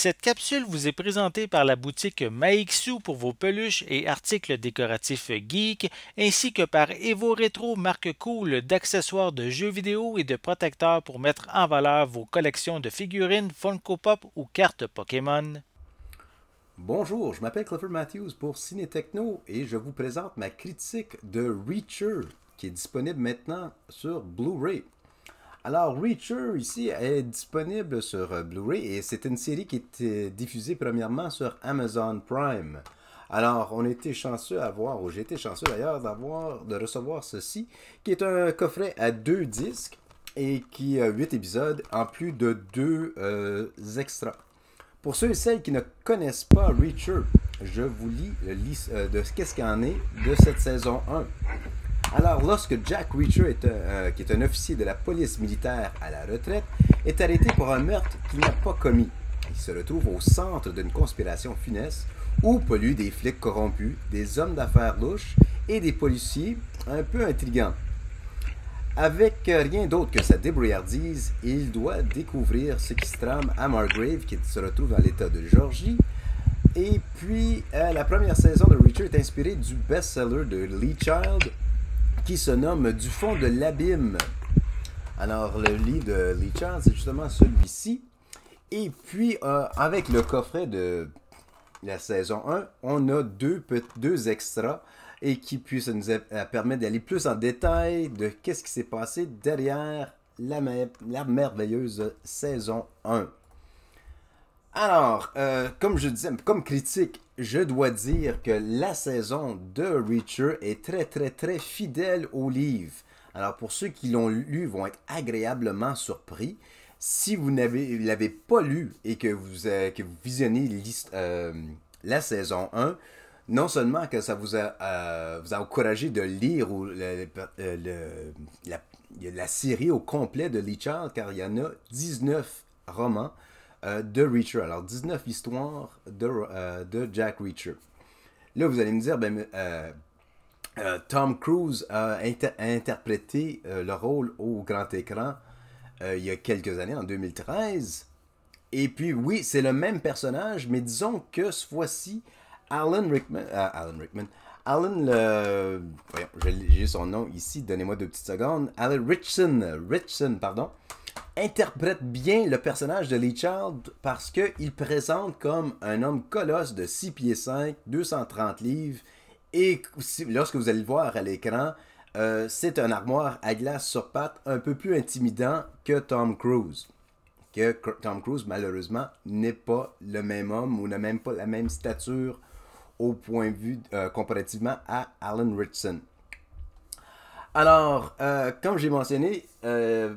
Cette capsule vous est présentée par la boutique Maixu pour vos peluches et articles décoratifs geek, ainsi que par Evo Retro, marque cool d'accessoires de jeux vidéo et de protecteurs pour mettre en valeur vos collections de figurines Funko Pop ou cartes Pokémon. Bonjour, je m'appelle Clifford Matthews pour Ciné Techno et je vous présente ma critique de Reacher qui est disponible maintenant sur Blu-ray. Alors, Reacher ici est disponible sur Blu-ray et c'est une série qui est diffusée premièrement sur Amazon Prime. Alors, on était chanceux à voir, ou j'ai été chanceux d'ailleurs de recevoir ceci, qui est un coffret à 2 disques et qui a 8 épisodes en plus de 2 extras. Pour ceux et celles qui ne connaissent pas Reacher, je vous lis de qu'est-ce qu'il en est de cette saison 1. Alors, lorsque Jack Reacher, qui est un officier de la police militaire à la retraite, est arrêté pour un meurtre qu'il n'a pas commis, il se retrouve au centre d'une conspiration funeste où polluent des flics corrompus, des hommes d'affaires louches et des policiers un peu intrigants. Avec rien d'autre que sa débrouillardise, il doit découvrir ce qui se trame à Margrave, qui se retrouve dans l'État de Géorgie. Et puis, la première saison de Reacher est inspirée du best-seller de Lee Child, qui se nomme Du fond de l'abîme. Alors, le livre de Lee Child, c'est justement celui-ci. Et puis, avec le coffret de la saison 1, on a deux extras et qui puisse nous permettre d'aller plus en détail de qu'est-ce qui s'est passé derrière la merveilleuse saison 1. Alors, comme je disais, comme critique, je dois dire que la saison de Reacher est très très très fidèle au livre. Alors pour ceux qui l'ont lu vont être agréablement surpris. Si vous l'avez pas lu et que vous visionnez la saison 1, non seulement que ça vous a encouragé de lire la série au complet de Lee Child, car il y en a 19 romans de Reacher. Alors, 19 histoires de Jack Reacher. Là, vous allez me dire, Tom Cruise a interprété le rôle au grand écran il y a quelques années, en 2013. Et puis, oui, c'est le même personnage, mais disons que cette fois-ci, Alan Rickman, voyons, j'ai son nom ici, donnez-moi 2 petites secondes. Alan Ritchson, pardon, interprète bien le personnage de Lee Child parce qu'il présente comme un homme colosse de 6 pieds 5, 230 livres, et lorsque vous allez le voir à l'écran, c'est un armoire à glace sur pattes un peu plus intimidant que Tom Cruise. Tom Cruise, malheureusement, n'est pas le même homme ou n'a même pas la même stature au point de vue comparativement à Alan Ritchson. Alors, comme j'ai mentionné, Reacher,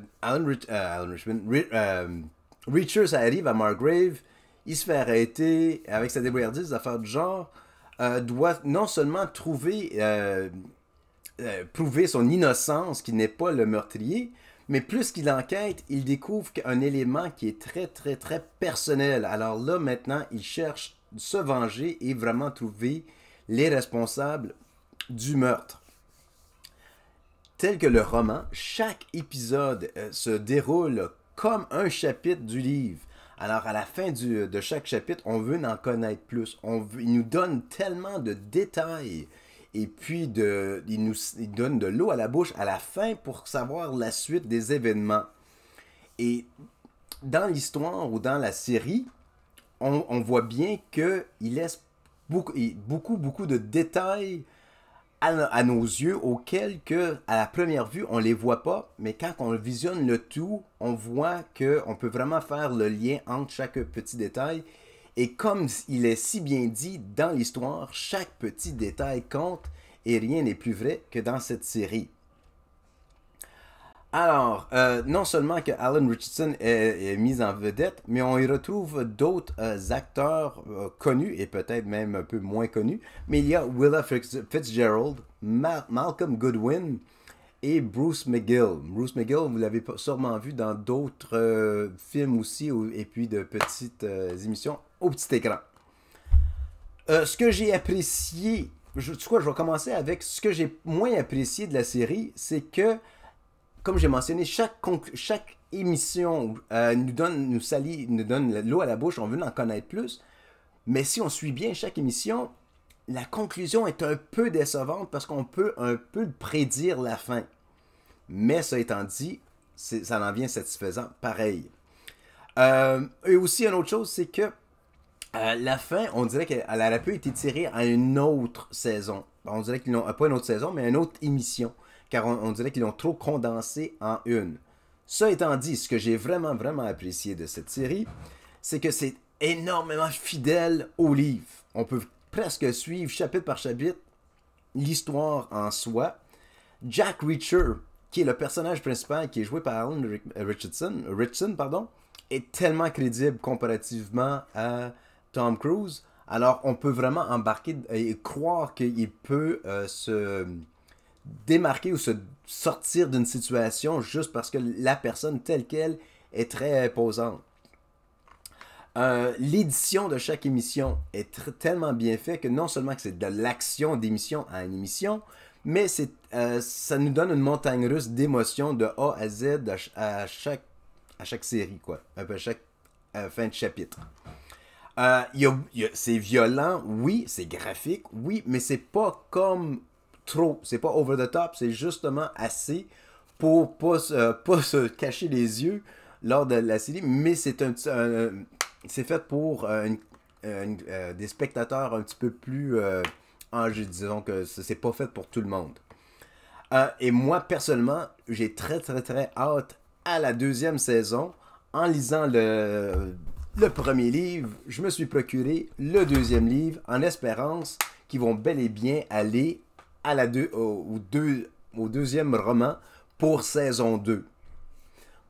ça arrive à Margrave, il se fait arrêter avec sa débrouillardise d'affaires du genre, doit non seulement prouver son innocence, qu'il n'est pas le meurtrier, mais plus qu'il enquête, il découvre un élément qui est très, très, très personnel. Alors là, maintenant, il cherche de se venger et vraiment trouver les responsables du meurtre. Tel que le roman, chaque épisode se déroule comme un chapitre du livre. Alors, à la fin de chaque chapitre, on veut en connaître plus. Il nous donne tellement de détails. Et puis, il donne de l'eau à la bouche à la fin pour savoir la suite des événements. Et dans l'histoire ou dans la série, on voit bien qu'il laisse beaucoup de détails à nos yeux auxquels à la première vue on les voit pas, mais quand on visionne le tout, on voit qu'on peut vraiment faire le lien entre chaque petit détail. Et comme il est si bien dit dans l'histoire, chaque petit détail compte et rien n'est plus vrai que dans cette série. Alors, non seulement que Alan Ritchson est mis en vedette, mais on y retrouve d'autres acteurs connus et peut-être même un peu moins connus. Mais il y a Willa Fitzgerald, Malcolm Goodwin et Bruce McGill. Bruce McGill, vous l'avez sûrement vu dans d'autres films aussi, et puis de petites émissions au petit écran. Ce que j'ai apprécié, je vais commencer avec ce que j'ai moins apprécié de la série, c'est que, comme j'ai mentionné, chaque émission nous salit, nous donne l'eau à la bouche, on veut en connaître plus. Mais si on suit bien chaque émission, la conclusion est un peu décevante parce qu'on peut un peu prédire la fin. Mais ça étant dit, ça en vient satisfaisant pareil. Et aussi, une autre chose, c'est que la fin, on dirait qu'elle aurait pu être tirée à une autre saison. On dirait qu'ils n'ont pas une autre saison, mais une autre émission. Car on dirait qu'ils l'ont trop condensé en une. Ça étant dit, ce que j'ai vraiment, vraiment apprécié de cette série, c'est que c'est énormément fidèle au livre. On peut presque suivre chapitre par chapitre l'histoire en soi. Jack Reacher, qui est le personnage principal, qui est joué par Alan Richardson, est tellement crédible comparativement à Tom Cruise. Alors, on peut vraiment embarquer et croire qu'il peut se démarquer ou se sortir d'une situation juste parce que la personne telle qu'elle est très imposante. L'édition de chaque émission est tellement bien fait que non seulement que c'est de l'action d'émission à une émission, mais ça nous donne une montagne russe d'émotions de A à Z à chaque série, quoi. À chaque fin de chapitre. C'est violent, oui, c'est graphique, oui, mais c'est pas comme trop, c'est pas over the top, c'est justement assez pour pas se cacher les yeux lors de la série, mais c'est c'est fait pour des spectateurs un petit peu plus âgés, disons que c'est pas fait pour tout le monde. Et moi, personnellement, j'ai très très très hâte à la deuxième saison. En lisant le premier livre, je me suis procuré le deuxième livre en espérance qu'ils vont bel et bien aller à au deuxième roman pour saison 2.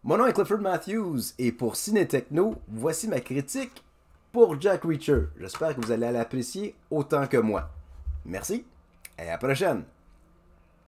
Mon nom est Clifford Matthews et pour Ciné Techno, voici ma critique pour Jack Reacher. J'espère que vous allez l'apprécier autant que moi. Merci et à la prochaine!